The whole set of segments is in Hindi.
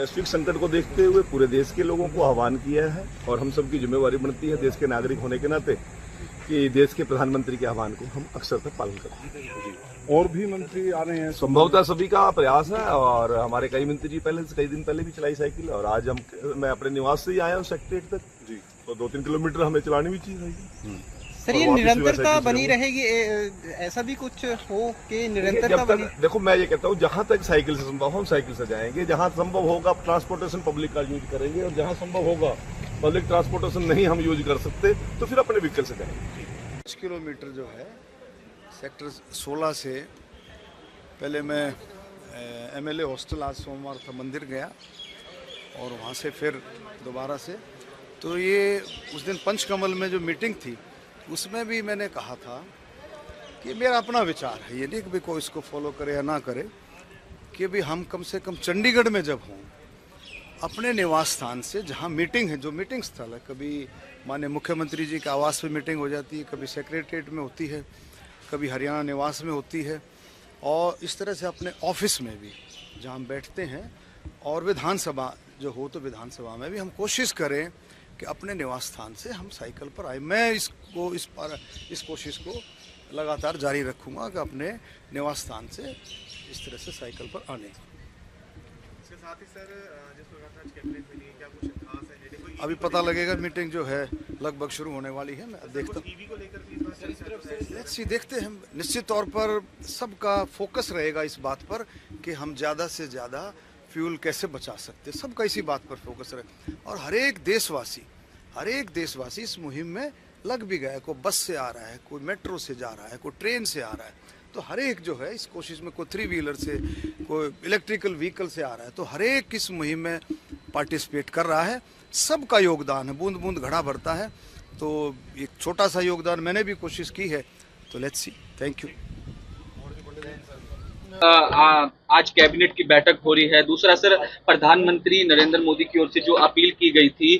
वैश्विक संकट को देखते हुए पूरे देश के लोगों को आह्वान किया है और हम सबकी जिम्मेवारी बनती है देश के नागरिक होने के नाते कि देश के प्रधानमंत्री के आह्वान को हम अक्सर पालन करें। और भी मंत्री आ रहे हैं, संभवतः सभी का प्रयास है और हमारे कई मंत्री जी पहले से कई दिन पहले भी चलाई साइकिल और आज मैं अपने निवास से ही आया हूँ सेक्रेटरीट तक जी, तो 2-3 किलोमीटर हमें चलानी भी चाहिए। सर, ये निरंतरता बनी रहेगी, ऐसा भी कुछ हो कि निरंतरता बनी? देखो, मैं ये कहता हूँ जहां तक साइकिल से संभव हो हम साइकिल से जाएंगे, जहां संभव होगा ट्रांसपोर्टेशन पब्लिक का यूज करेंगे और जहां संभव होगा पब्लिक ट्रांसपोर्टेशन नहीं हम यूज कर सकते तो फिर अपने व्हीकल से जाएंगे। 5 किलोमीटर जो है सेक्टर 16 से पहले मैं एमएलए हॉस्टल आज सोमवार था मंदिर गया और वहाँ से फिर दोबारा से, तो ये उस दिन पंचकमल में जो मीटिंग थी उसमें भी मैंने कहा था कि मेरा अपना विचार है, ये नहीं कि कोई इसको फॉलो करे या ना करे, कि भी हम कम से कम चंडीगढ़ में जब हों अपने निवास स्थान से जहाँ मीटिंग है, जो मीटिंग स्थल है, कभी माननीय मुख्यमंत्री जी के आवास पे मीटिंग हो जाती है, कभी सेक्रेटरीट में होती है, कभी हरियाणा निवास में होती है और इस तरह से अपने ऑफिस में भी जहाँ हम बैठते हैं और विधानसभा जो हो तो विधानसभा में भी हम कोशिश करें कि अपने निवास स्थान से हम साइकिल पर आए। मैं इस कोशिश को लगातार जारी रखूंगा कि अपने निवास स्थान से इस तरह से साइकिल पर आने। इसके साथ ही सर, जिस प्रकार आज कैबिनेट मिली, क्या कुछ खास है? जैसे अभी पता लगेगा, मीटिंग जो है लगभग शुरू होने वाली है। मैं देखता हूँ, ईवी को लेकर भी इस बात देखते हैं। निश्चित तौर पर सबका फोकस रहेगा इस बात पर कि हम ज़्यादा से ज़्यादा फ्यूल कैसे बचा सकते, सबका इसी बात पर फोकस रहे और हर एक देशवासी इस मुहिम में लग भी गया है। कोई बस से आ रहा है, कोई मेट्रो से जा रहा है, कोई ट्रेन से आ रहा है, तो हर एक जो है इस कोशिश में, कोई 3 व्हीलर से, कोई इलेक्ट्रिकल व्हीकल से आ रहा है, तो हर एक इस मुहिम में पार्टिसिपेट कर रहा है। सबका योगदान है, बूंद बूंद घड़ा भरता है, तो एक छोटा सा योगदान मैंने भी कोशिश की है, तो लेट्स सी। Thank you. आज कैबिनेट की बैठक हो रही है। दूसरा सर, प्रधानमंत्री नरेंद्र मोदी की ओर से जो अपील की गई थी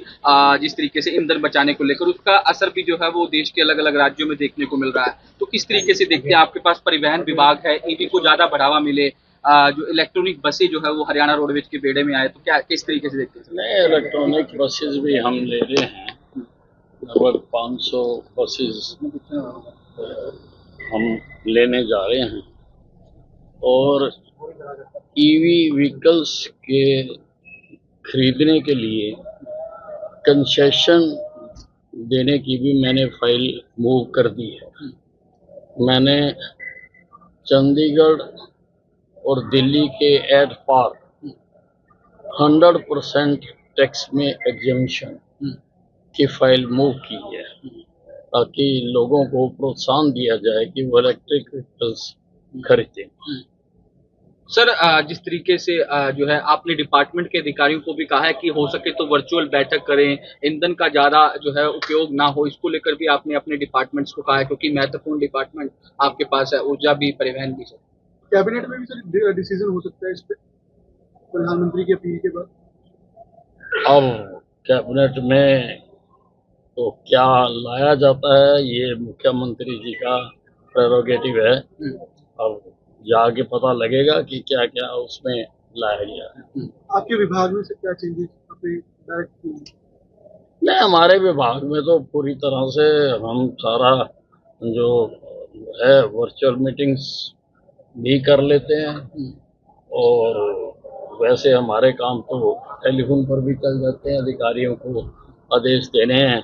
जिस तरीके से ईंधन बचाने को लेकर, उसका असर भी जो है वो देश के अलग अलग राज्यों में देखने को मिल रहा है। तो किस तरीके से देखते हैं, आपके पास परिवहन विभाग है, ईवी को ज्यादा बढ़ावा मिले, जो इलेक्ट्रॉनिक बसें जो है वो हरियाणा रोडवेज के बेड़े में आए, तो क्या किस तरीके से देखते हैं? नए इलेक्ट्रॉनिक बसेस भी हम ले रहे हैं, लगभग 500 बसेस हम लेने जा रहे हैं और ईवी व्हीकल्स के खरीदने के लिए कंसेशन देने की भी मैंने फाइल मूव कर दी है। मैंने चंडीगढ़ और दिल्ली के एट पार 100% टैक्स में एग्जम्पशन की फाइल मूव की है ताकि लोगों को प्रोत्साहन दिया जाए कि वो इलेक्ट्रिक व्हीकल्स खरीदें। सर, जिस तरीके से जो है आपने डिपार्टमेंट के अधिकारियों को भी कहा है कि हो सके तो वर्चुअल बैठक करें, ईंधन का ज्यादा जो है उपयोग ना हो, इसको लेकर भी आपने अपने डिपार्टमेंट्स को कहा है, क्योंकि महत्वपूर्ण डिपार्टमेंट आपके पास है, ऊर्जा भी, परिवहन भी। सर, कैबिनेट में भी सर डिसीजन हो सकता है इस पे, प्रधानमंत्री की अपील के बाद? अब कैबिनेट में तो क्या लाया जाता है ये मुख्यमंत्री जी का प्रेरोगेटिव है। अब जाके पता लगेगा कि क्या क्या उसमें लाया गया है। आपके विभाग में से क्या चेंजेस अपने डायरेक्ट? नहीं, हमारे विभाग में तो पूरी तरह से हम सारा जो है वर्चुअल मीटिंग्स भी कर लेते हैं और वैसे हमारे काम तो टेलीफोन पर भी चल जाते हैं। अधिकारियों को आदेश देने हैं,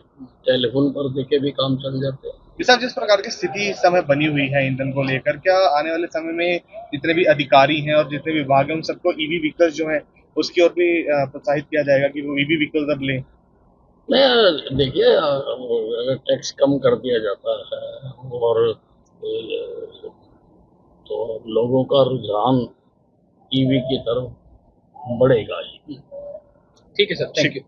टेलीफोन पर देके भी काम चल जाते हैं। साहब, जिस प्रकार की स्थिति इस समय बनी हुई है ईंधन को लेकर, क्या आने वाले समय में जितने भी अधिकारी हैं और जितने विभाग हैं उन सबको ईवी व्हीकल्स जो है उसकी ओर भी प्रोत्साहित किया जाएगा कि वो ईवी व्हीकल्स अब लें? नहीं, देखिए, अगर टैक्स कम कर दिया जाता है और तो लोगों का रुझान ईवी की तरफ बढ़ेगा ही। ठीक है सर, थैंक यू।